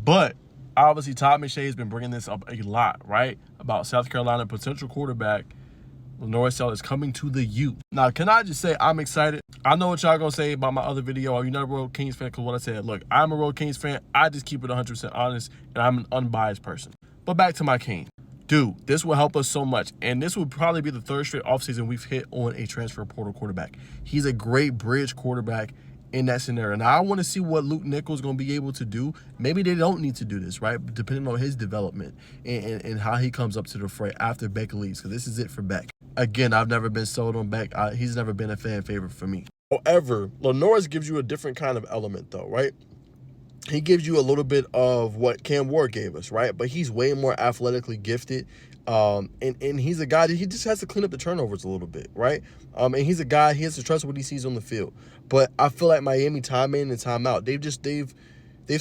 But obviously, Todd McShay has been bringing this up a lot, right? About South Carolina potential quarterback Lanorris is coming to the U. Now, can I just say I'm excited? I know what y'all gonna say about my other video. Are you not a Royal Kings fan? Because what I said, look, I'm a Royal Kings fan. I just keep it 100% honest, and I'm an unbiased person. But back to my Kings. Dude, this will help us so much. And this will probably be the third straight offseason we've hit on a transfer portal quarterback. He's a great bridge quarterback in that scenario. Now, I want to see what Luke Nichols is going to be able to do. Maybe they don't need to do this, right? Depending on his development and how he comes up to the fray after Beck leaves, because this is it for Beck. Again, I've never been sold on Beck. He's never been a fan favorite for me. However, Lanorrris gives you a different kind of element, though, right? He gives you a little bit of what Cam Ward gave us, right? But he's way more athletically gifted. And he's a guy that he just has to clean up the turnovers a little bit, right? And he's a guy, he has to trust what he sees on the field. But I feel like Miami time in and time out, they've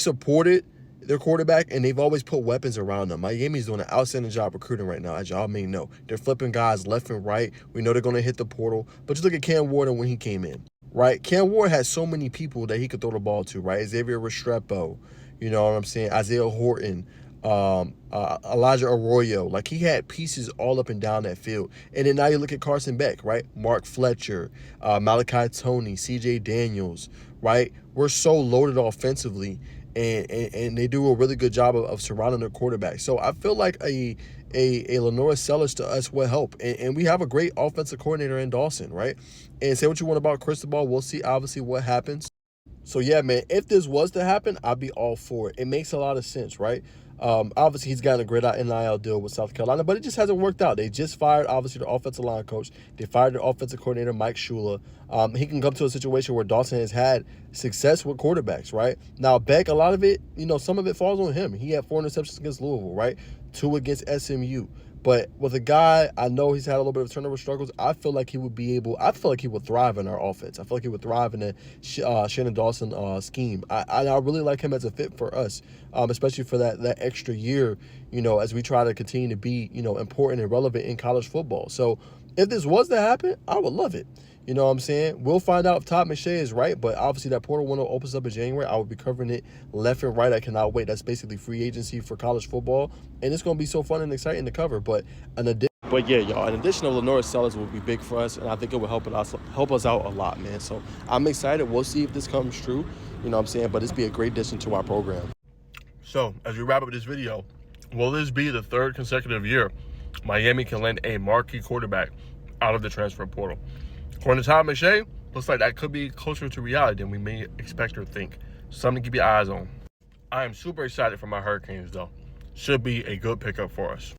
supported their quarterback, and they've always put weapons around them. Miami's doing an outstanding job recruiting right now, as y'all may know. They're flipping guys left and right. We know they're going to hit the portal. But just look at Cam Ward when he came in, right? Cam Ward has so many people that he could throw the ball to, right? Xavier Restrepo, you know what I'm saying? Isaiah Horton, Elijah Arroyo. Like, he had pieces all up and down that field. And then now you look at Carson Beck, right? Mark Fletcher, Malachi Toney, CJ Daniels, right? We're so loaded offensively, and they do a really good job of surrounding their quarterback. So I feel like a Lanorris to us will help. And we have a great offensive coordinator in Dawson, right? And say what you want about Cristobal. We'll see, obviously, what happens. So, yeah, man, if this was to happen, I'd be all for it. It makes a lot of sense, right? Obviously, he's gotten a great NIL deal with South Carolina, but it just hasn't worked out. They just fired, obviously, the offensive line coach. They fired the offensive coordinator, Mike Shula. He can come to a situation where Dawson has had success with quarterbacks, right? Now, Beck, a lot of it, you know, some of it falls on him. He had 4 interceptions against Louisville, right? 2 against SMU. But with a guy, I know he's had a little bit of turnover struggles. I feel like he would thrive in our offense. I feel like he would thrive in the Shannon Dawson scheme. I really like him as a fit for us, especially for that extra year, you know, as we try to continue to be, you know, important and relevant in college football. So if this was to happen, I would love it. You know what I'm saying? We'll find out if Todd McShay is right, but obviously that portal window opens up in January. I will be covering it left and right. I cannot wait. That's basically free agency for college football, and it's going to be so fun and exciting to cover. But yeah, y'all, an addition of Lanorris will be big for us, and I think it will help us out a lot, man. So I'm excited. We'll see if this comes true. You know what I'm saying? But it's be a great addition to our program. So as we wrap up this video, will this be the 3rd consecutive year Miami can land a marquee quarterback out of the transfer portal? According to Todd McShay, looks like that could be closer to reality than we may expect or think. Something to keep your eyes on. I am super excited for my Hurricanes, though. Should be a good pickup for us.